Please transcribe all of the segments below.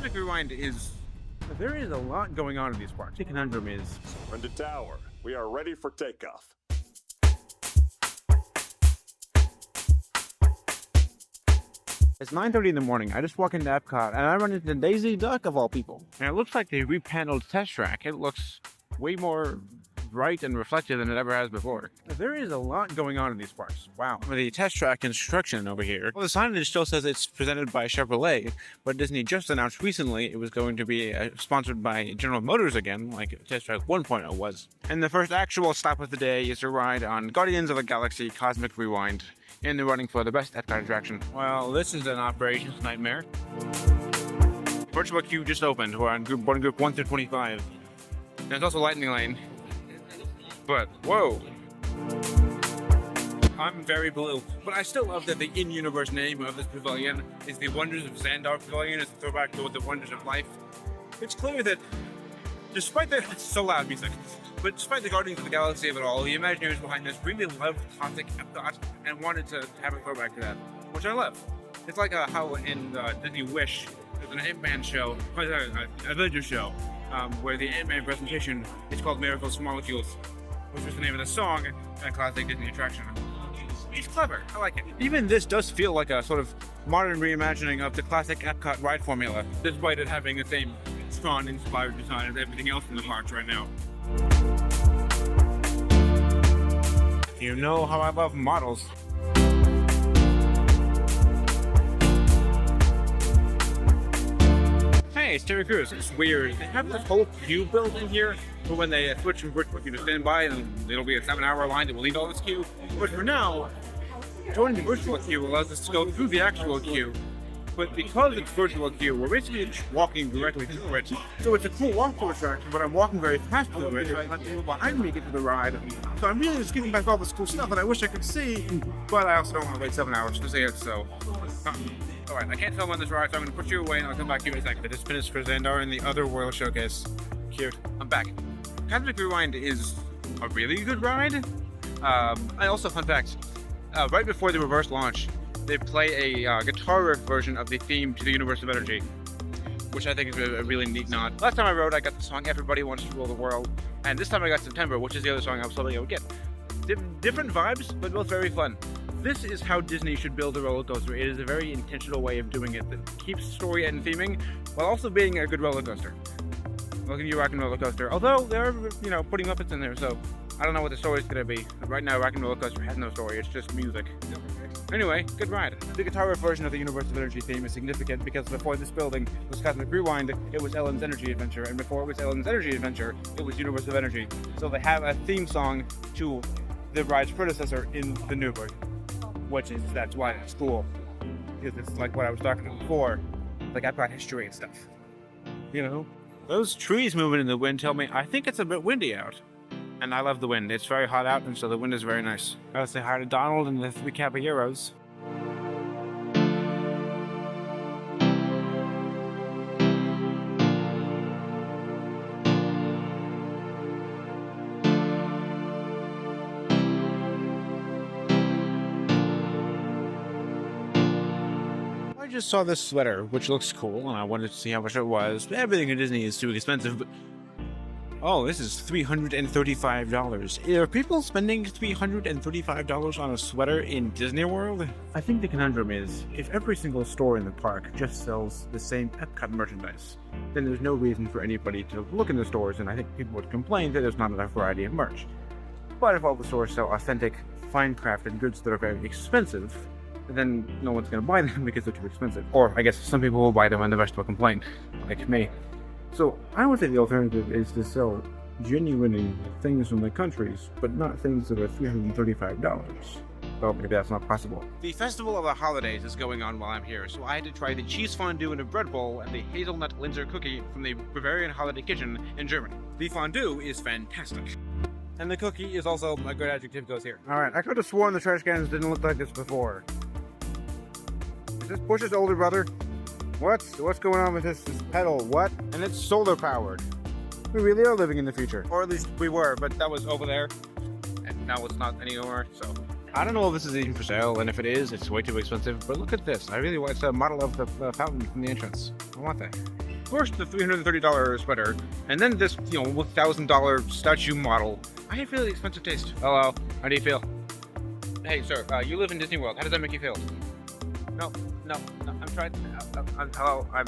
Cosmic Rewind is... There is a lot going on in these parks. The conundrum is... Surrender tower. We are ready for takeoff. It's 9:30 in the morning. I just walk into Epcot and I run into Daisy Duck of all people. And it looks like they repaneled Test Track. It looks way more bright and reflective than it ever has before. There is a lot going on in these parks. Wow. The Test Track construction over here. Well, the signage still says it's presented by Chevrolet, but Disney just announced recently it was going to be sponsored by General Motors again, like Test Track 1.0 was. And the first actual stop of the day is a ride on Guardians of the Galaxy Cosmic Rewind, in the running for the best Epcot attraction. Well, this is an operations nightmare. Virtual queue just opened. We're on group 1 through 25. There's also Lightning Lane. But, whoa. I'm very blue. But I still love that the in-universe name of this pavilion is the Wonders of Xandar Pavilion. It's a throwback to the Wonders of Life. It's clear that, despite the... It's so loud music. But despite the Guardians of the Galaxy of it all, the Imagineers behind this really loved classic Epcot and wanted to have a throwback to that, which I love. It's like how in Disney Wish, there's an Ant-Man show, Avengers show, where the Ant-Man presentation is called Miracles from Molecules, which was the name of the song and a classic Disney attraction. It's clever. I like it. Even this does feel like a sort of modern reimagining of the classic Epcot ride formula, despite it having the same Tron-inspired design as everything else in the parks right now. You know how I love models. Hey, it's Terry Crews. It's weird. They have this whole queue built in here for when they switch from virtual queue to standby, and it'll be a 7-hour line that will lead all this queue. But for now, joining the virtual queue allows us to go through the actual queue. But because it's virtual queue, we're basically just walking directly through it. So it's a cool walk-through attraction, but I'm walking very fast through it. So I let people behind me get to the ride. So I'm really just getting back all this cool stuff that I wish I could see, but I also don't want to wait 7 hours to see it, so... Alright, I can't film on this ride, so I'm going to put you away and I'll come back to you in a second. I just finished for Xandar in the other World Showcase. Cute. I'm back. Cosmic Rewind is a really good ride. I also, fun fact, right before the reverse launch, they play a guitar riff version of the theme to the Universe of Energy, which I think is a really neat nod. Last time I rode, I got the song Everybody Wants to Rule the World, and this time I got September, which is the other song I was hoping I would get. Different vibes, but both very fun. This is how Disney should build a roller coaster. It is a very intentional way of doing it that keeps story and theming, while also being a good roller coaster. Welcome to your Rock and Roller Coaster, although they're, putting Muppets in there, so I don't know what the story's gonna be. Right now, Rock and Roller Coaster has no story, it's just music. Anyway, good ride. The guitar riff version of the Universe of Energy theme is significant because before this building was Cosmic Rewind, it was Ellen's Energy Adventure, and before it was Ellen's Energy Adventure, it was Universe of Energy. So they have a theme song to the ride's predecessor in the new version, that's why it's cool. Because it's like what I was talking about before, like Epcot history and stuff. Those trees moving in the wind tell me I think it's a bit windy out. And I love the wind. It's very hot out, and so the wind is very nice. I'll say hi to Donald and the 3 Caballeros. I just saw this sweater, which looks cool, and I wanted to see how much it was. Everything in Disney is too expensive, but... Oh, this is $335. Are people spending $335 on a sweater in Disney World? I think the conundrum is, if every single store in the park just sells the same Epcot merchandise, then there's no reason for anybody to look in the stores, and I think people would complain that there's not enough variety of merch. But if all the stores sell authentic, fine-crafted goods that are very expensive, then no one's going to buy them because they're too expensive. Or, I guess, some people will buy them and the rest will complain, like me. So, I would say the alternative is to sell genuine things from the countries, but not things that are $335. So, maybe that's not possible. The Festival of the Holidays is going on while I'm here, so I had to try the cheese fondue in a bread bowl and the hazelnut Linzer cookie from the Bavarian Holiday Kitchen in Germany. The fondue is fantastic. And the cookie is also a good adjective goes here. Alright, I could have sworn the trash cans didn't look like this before. Is this Bush's older brother? What's going on with this pedal? What? And it's solar powered. We really are living in the future. Or at least we were, but that was over there. And now it's not anymore, so. I don't know if this is even for sale, and if it is, it's way too expensive. But look at this. I really want, it's a model of the fountain from the entrance. I want that. first the $330 sweater, and then this, $1,000 statue model. I have really expensive taste. Hello, how do you feel? Hey, sir, you live in Disney World. How does that make you feel? No, I'm trying. Hello, I'm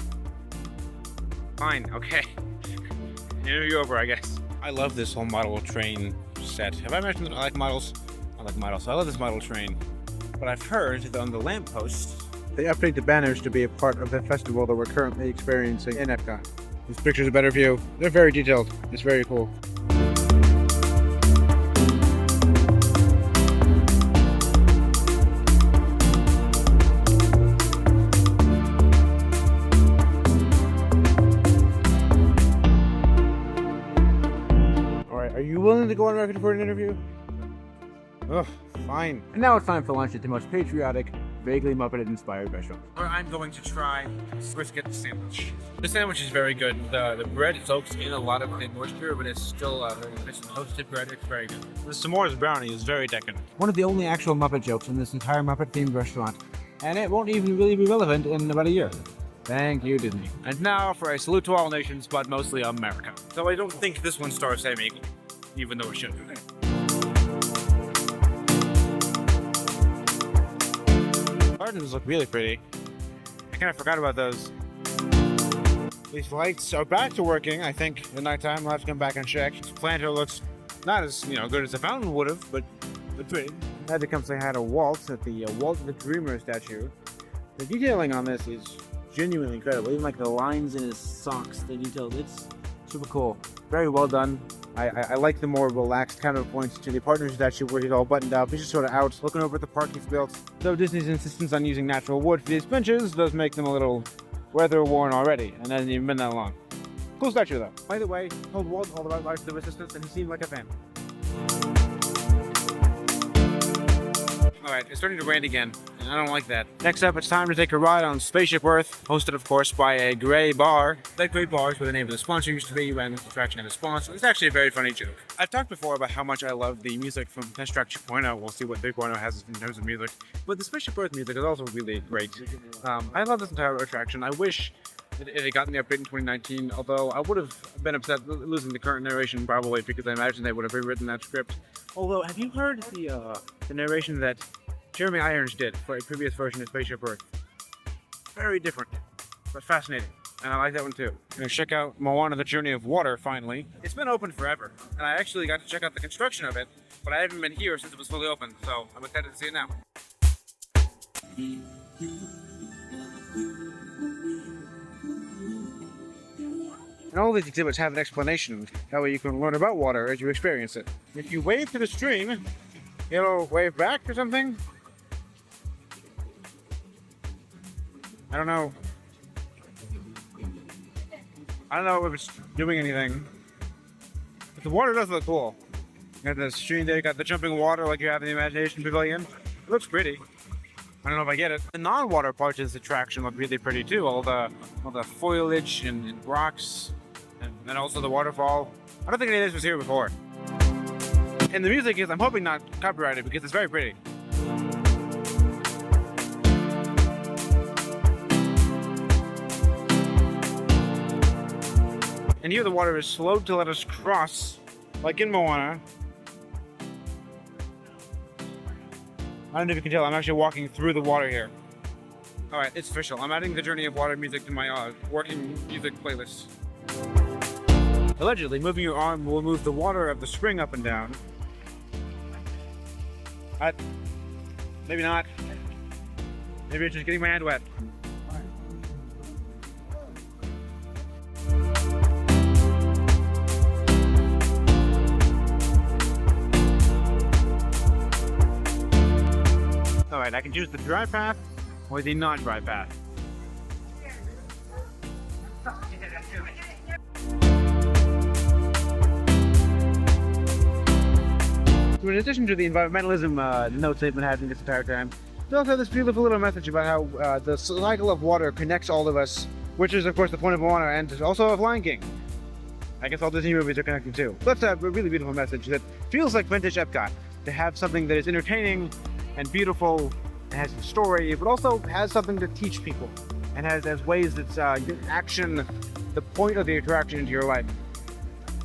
fine. Okay, interview over, I guess. I love this whole model train set. Have I mentioned that I like models? I like models. So I love this model train. But I've heard that on the lampposts, they update the banners to be a part of the festival that we're currently experiencing in Epcot. These pictures a better view. They're very detailed. It's very cool. Alright, are you willing to go on record for an interview? Ugh, fine. And now it's time for lunch at the most patriotic, vaguely Muppet-inspired restaurant. I'm going to try brisket sandwich. The sandwich is very good. The bread soaks in a lot of the moisture, but it's still very nice and toasted bread. It's very good. The s'mores brownie is very decadent. One of the only actual Muppet jokes in this entire Muppet-themed restaurant, and it won't even really be relevant in about a year. Thank you, Disney. And now for a salute to all nations, but mostly America. So I don't think this one stars same equal, even though it should. Gardens look really pretty. I kind of forgot about those. These lights are back to working, I think, at nighttime. We'll have to come back and check. This planter looks not as, good as the fountain would have, but pretty. I had to come say hi to Walt at the Walt the Dreamer statue. The detailing on this is genuinely incredible. Even like the lines in his socks, the details, it's super cool. Very well done. I like the more relaxed counterpoints to the partner statue where he's all buttoned up. He's just sort of out, looking over at the park he's built. Though Disney's insistence on using natural wood for these benches does make them a little weather-worn already, and hasn't even been that long. Cool statue, though. By the way, told Walt all about Lives of Resistance, and he seemed like a fan. Alright, it's starting to rain again, and I don't like that. Next up, it's time to take a ride on Spaceship Earth, hosted, of course, by a gray bar. That gray bar is where the name of the sponsor used to be when the attraction had a sponsor. It's actually a very funny joke. I've talked before about how much I love the music from Test Track 2.0. We'll see what 3.0 has in terms of music. But the Spaceship Earth music is also really great. I love this entire attraction. I wish it had gotten the update in 2019, although I would have been upset losing the current narration probably because I imagine they would have rewritten that script. Although, have you heard the narration that Jeremy Irons did for a previous version of Spaceship Earth? Very different, but fascinating. And I like that one too. I'm gonna check out Moana: The Journey of Water finally. It's been open forever, and I actually got to check out the construction of it, but I haven't been here since it was fully open, so I'm excited to see it now. And all these exhibits have an explanation. That way you can learn about water as you experience it. If you wave to the stream, it'll wave back or something? I don't know. I don't know if it's doing anything. But the water does look cool. You got the stream there, you got the jumping water like you have in the Imagination Pavilion. It looks pretty. I don't know if I get it. The non-water parts of this attraction look really pretty too. All the foliage and rocks, and also the waterfall. I don't think any of this was here before. And the music is, I'm hoping, not copyrighted because it's very pretty. And here the water is slowed to let us cross, like in Moana. I don't know if you can tell, I'm actually walking through the water here. Alright, it's official. I'm adding the Journey of Water music to my working music playlist. Allegedly, moving your arm will move the water of the spring up and down. Maybe not. Maybe it's just getting my hand wet. Alright, I can choose the dry path or the not dry path. So in addition to the environmentalism notes they've been having this entire time, they also have this beautiful little message about how the cycle of water connects all of us, which is of course the point of Moana and also of Lion King. I guess all Disney movies are connected too. That's a really beautiful message that feels like vintage Epcot, to have something that is entertaining and beautiful, and has a story, but also has something to teach people, and has ways that's action the point of the attraction into your life.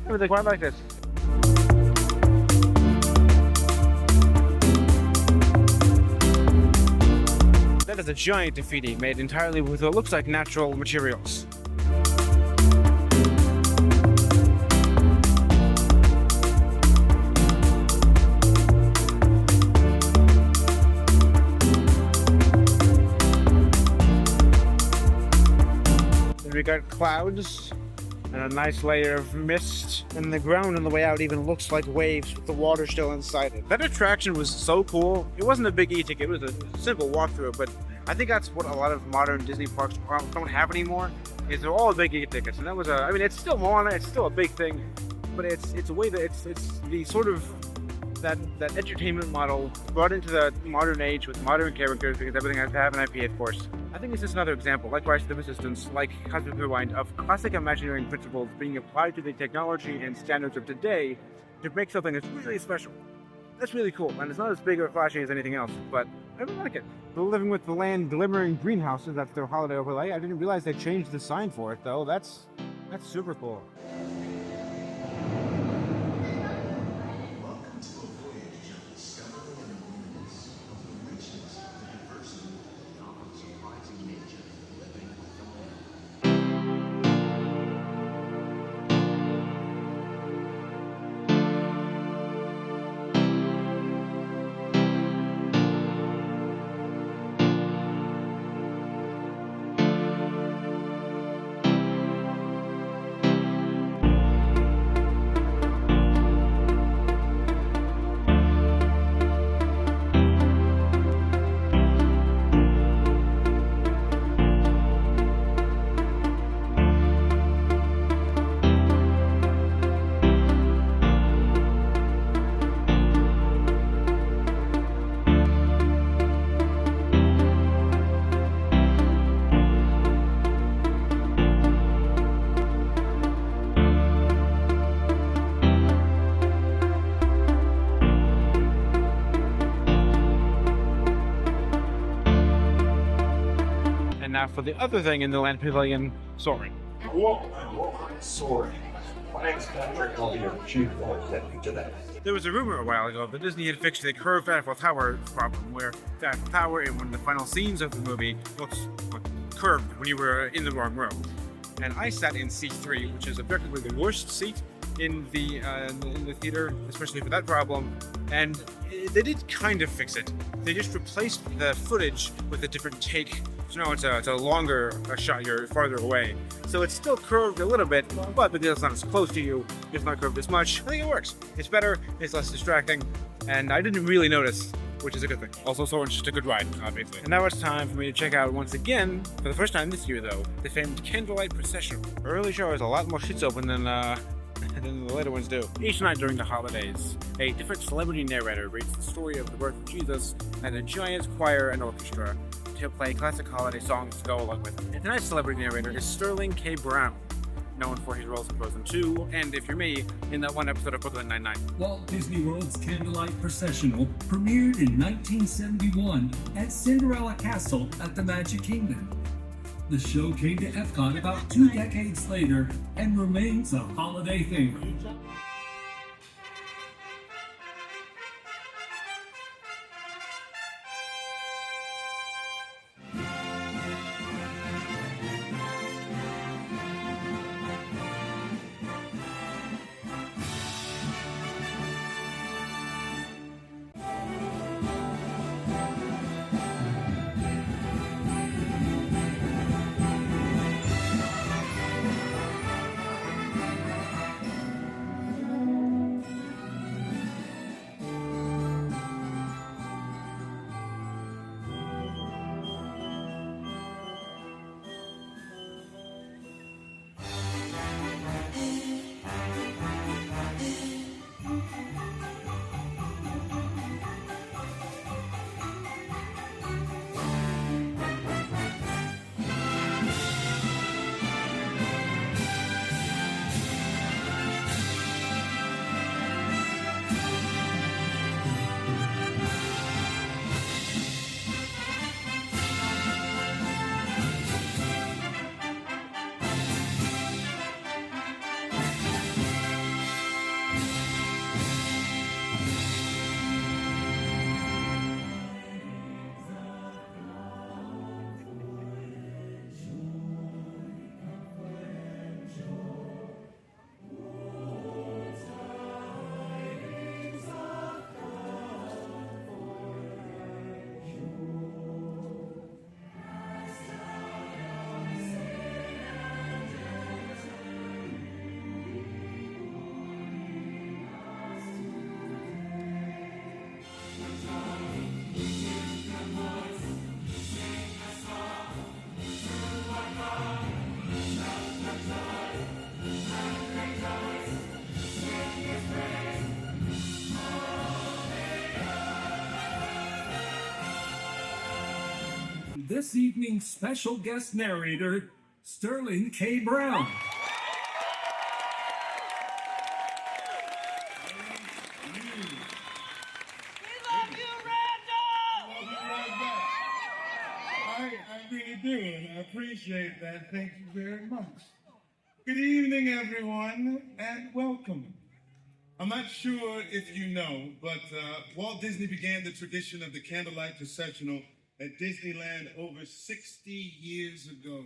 I would quite like this. That is a giant graffiti made entirely with what looks like natural materials. Then we got clouds and a nice layer of mist, and the ground on the way out even looks like waves with the water still inside it. That attraction was so cool. It wasn't a big e-ticket, it was a simple walkthrough, but I think that's what a lot of modern Disney parks don't have anymore, is they're all big e-tickets. And that was I mean, it's still Moana, it's still a big thing, but it's a way that it's the sort of that entertainment model brought into the modern age with modern characters, because everything has to have an IP, of course. I think it's just another example, like Rise of the Resistance, like Cosmic Rewind, of classic Imagineering principles being applied to the technology and standards of today to make something that's really special. That's really cool, and it's not as big or flashy as anything else, but I really like it. We're living with the land glimmering greenhouses. That's their holiday overlay. I didn't realize they changed the sign for it, though. That's super cool. Now for the other thing in the Land Pavilion, Soarin. Whoa, Soarin. My name's Patrick. I'll be your chief architect today. There was a rumor a while ago that Disney had fixed the curved Eiffel Tower problem, where the Eiffel Tower in one of the final scenes of the movie looks curved when you were in the wrong row. And I sat in C3, which is effectively the worst seat in the theater, especially for that problem. And they did kind of fix it. They just replaced the footage with a different take. So now it's a longer shot, you're farther away. So it's still curved a little bit, but because it's not as close to you, it's not curved as much. I think it works. It's better, it's less distracting, and I didn't really notice, which is a good thing. Also, Soarin's just a good ride, obviously. And now it's time for me to check out, once again, for the first time this year though, the famed Candlelight Processional. Early show has a lot more shits open than the later ones do. Each night during the holidays, a different celebrity narrator reads the story of the birth of Jesus, and a giant choir and orchestra to play classic holiday songs to go along with it. And tonight's celebrity narrator is Sterling K. Brown, known for his roles in Frozen 2, and if you're me, in that one episode of Brooklyn Nine-Nine. Walt Disney World's Candlelight Processional premiered in 1971 at Cinderella Castle at the Magic Kingdom. The show came to Epcot about 2 decades later and remains a holiday favorite. this evening's special guest narrator, Sterling K. Brown. I really do, and I appreciate that. Thank you very much. Good evening, everyone, and welcome. I'm not sure if you know, but Walt Disney began the tradition of the Candlelight Processional at Disneyland over 60 years ago.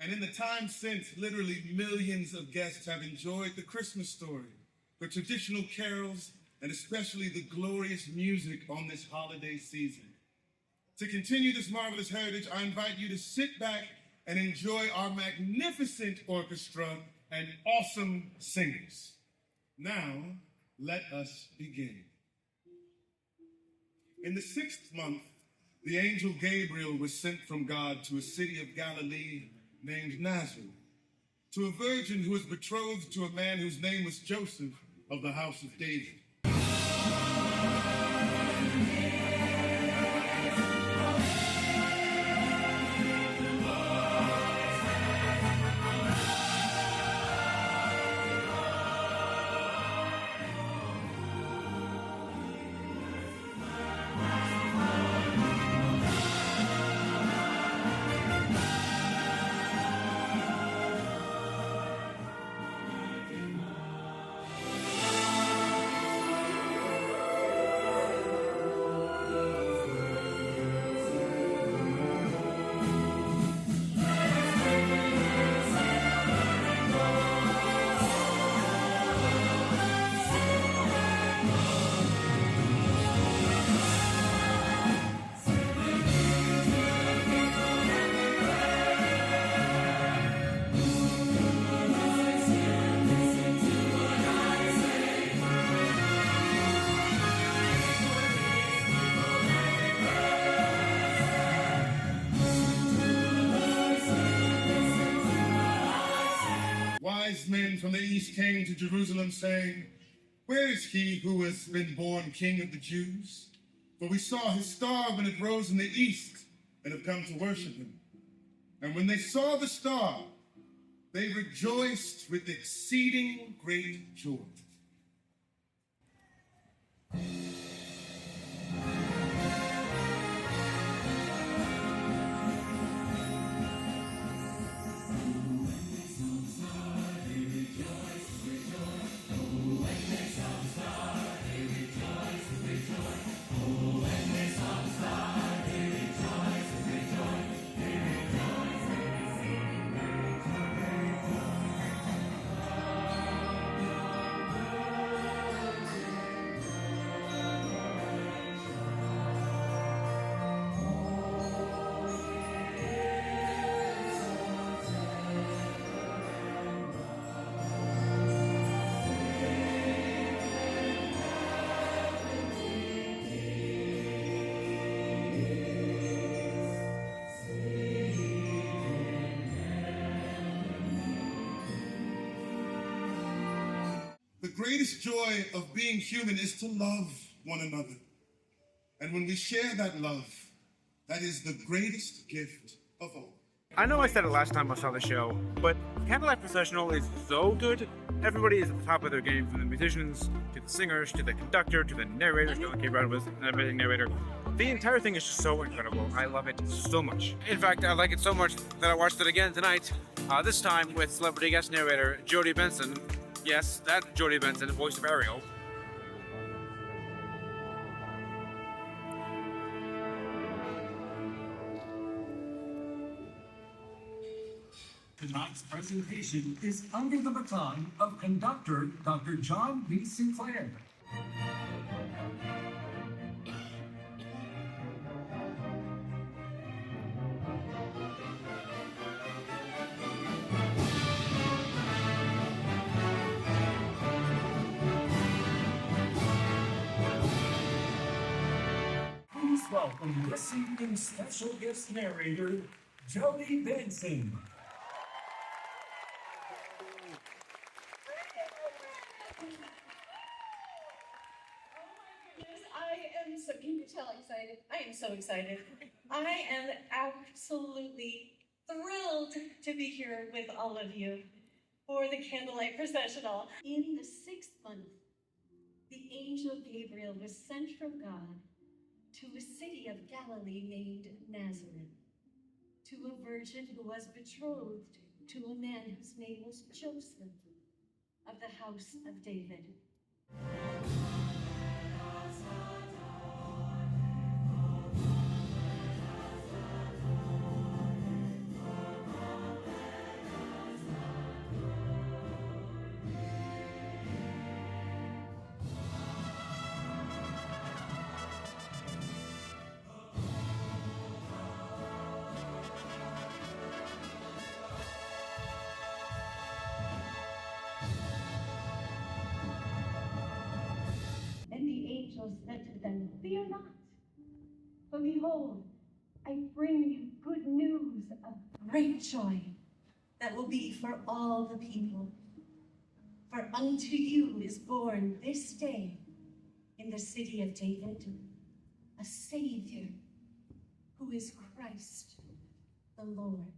And in the time since, literally millions of guests have enjoyed the Christmas story, the traditional carols, and especially the glorious music on this holiday season. To continue this marvelous heritage, I invite you to sit back and enjoy our magnificent orchestra and awesome singers. Now, let us begin. In the 6th month, the angel Gabriel was sent from God to a city of Galilee named Nazareth, to a virgin who was betrothed to a man whose name was Joseph of the house of David. Wise men from the east came to Jerusalem saying, "Where is he who has been born King of the Jews? For we saw his star when it rose in the east and have come to worship him." And when they saw the star, they rejoiced with exceeding great joy. The greatest joy of being human is to love one another. And when we share that love, that is the greatest gift of all. I know I said it last time I saw the show, but Candlelight Processional is so good. Everybody is at the top of their game, from the musicians, to the singers, to the conductor, to the narrator. Sterling K. Brown was an amazing narrator. The entire thing is just so incredible. I love it so much. In fact, I like it so much that I watched it again tonight, this time with celebrity guest narrator Jodie Benson. Yes, that Jodie Benson, voice of Ariel. Tonight's presentation is under the baton of conductor Dr. John B. Sinclair. Please welcome this evening's special guest narrator, Jodie Benson. am so, can you tell excited? I am so excited. I am absolutely thrilled to be here with all of you for the Candlelight Processional. In the 6th month, the angel Gabriel was sent from God to a city of Galilee named Nazareth, to a virgin who was betrothed to a man whose name was Joseph, of the house of David. And the angel said to them, "Fear not, for behold, I bring you good news of great joy that will be for all the people. For unto you is born this day in the city of David a Savior, who is Christ the Lord."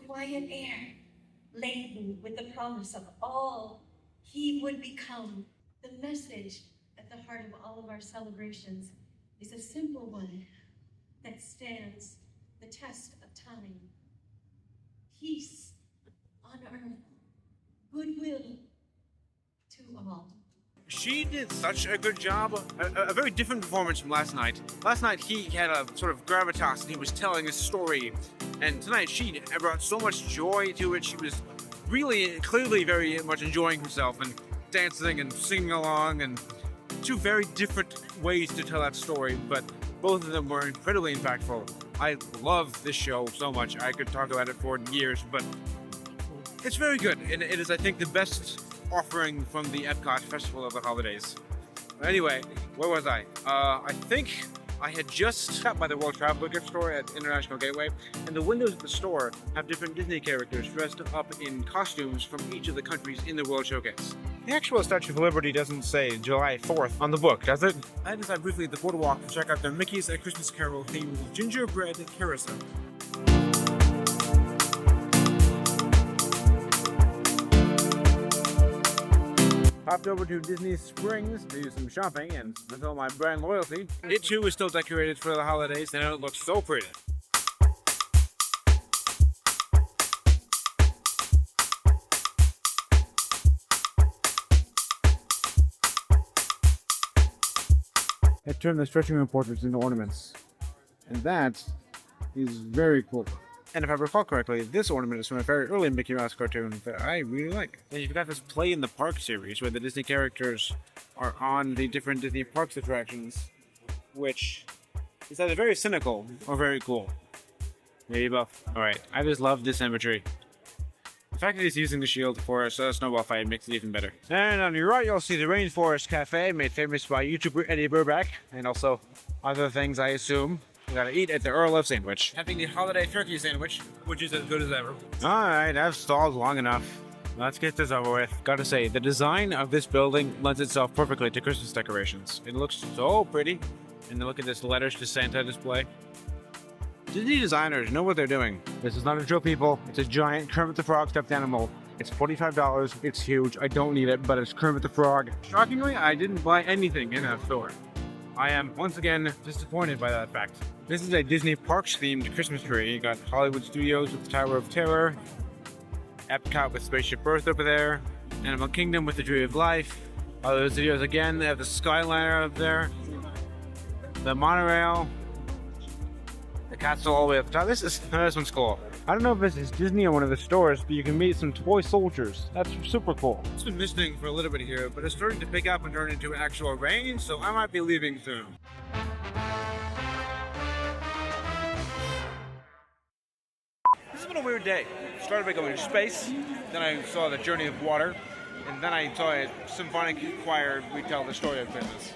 Quiet air, laden with the promise of all he would become. The message at the heart of all of our celebrations is a simple one that stands the test of time. Peace on earth, goodwill to all. She did such a good job. A very different performance from last night. Last night he had a sort of gravitas and he was telling a story. And tonight she brought so much joy to it. She was really clearly very much enjoying herself and dancing and singing along, and two very different ways to tell that story, but both of them were incredibly impactful. I love this show so much. I could talk about it for years, but it's very good. And it is, I think, the best offering from the Epcot Festival of the Holidays. Anyway, where was I? I think I had just stopped by the World Traveler gift store at International Gateway, and the windows of the store have different Disney characters dressed up in costumes from each of the countries in the World Showcase. The actual Statue of Liberty doesn't say July 4th on the book, does it? I decided briefly at the boardwalk to check out their Mickey's A Christmas Carol themed gingerbread carousel. Popped over to Disney Springs to do some shopping and fulfill my brand loyalty. It too is still decorated for the holidays and it looks so pretty. I turned the stretching room portraits into ornaments, and that is very cool. And if I recall correctly, this ornament is from a very early Mickey Mouse cartoon that I really like. And you've got this Play in the Park series where the Disney characters are on the different Disney Parks attractions, which is either very cynical or very cool. Maybe both. Alright, I just love this imagery. The fact that he's using the shield for a snowball fight makes it even better. And on your right, you'll see the Rainforest Cafe, made famous by YouTuber Eddie Burback, and also other things, I assume. We gotta eat at the Earl of Sandwich. Having the holiday turkey sandwich, which is as good as ever. Alright, I've stalled long enough. Let's get this over with. Gotta say, the design of this building lends itself perfectly to Christmas decorations. It looks so pretty. And look at this letters to Santa display. Disney designers know what they're doing. This is not a joke, people. It's a giant Kermit the Frog stuffed animal. It's $45. It's huge. I don't need it, but it's Kermit the Frog. Shockingly, I didn't buy anything in that store. I am, once again, disappointed by that fact. This is a Disney Parks-themed Christmas tree. You got Hollywood Studios with the Tower of Terror, Epcot with Spaceship Earth over there, Animal Kingdom with the Tree of Life. Other studios again, they have the Skyliner up there, the monorail, the castle all the way up the top. This one's cool. I don't know if this is Disney or one of the stores, but you can meet some toy soldiers. That's super cool. It's been misting for a little bit here, but it's starting to pick up and turn into actual rain, so I might be leaving soon. This has been a weird day. Started by going to space, then I saw the Journey of Water, and then I saw a symphonic choir retell the story of Christmas.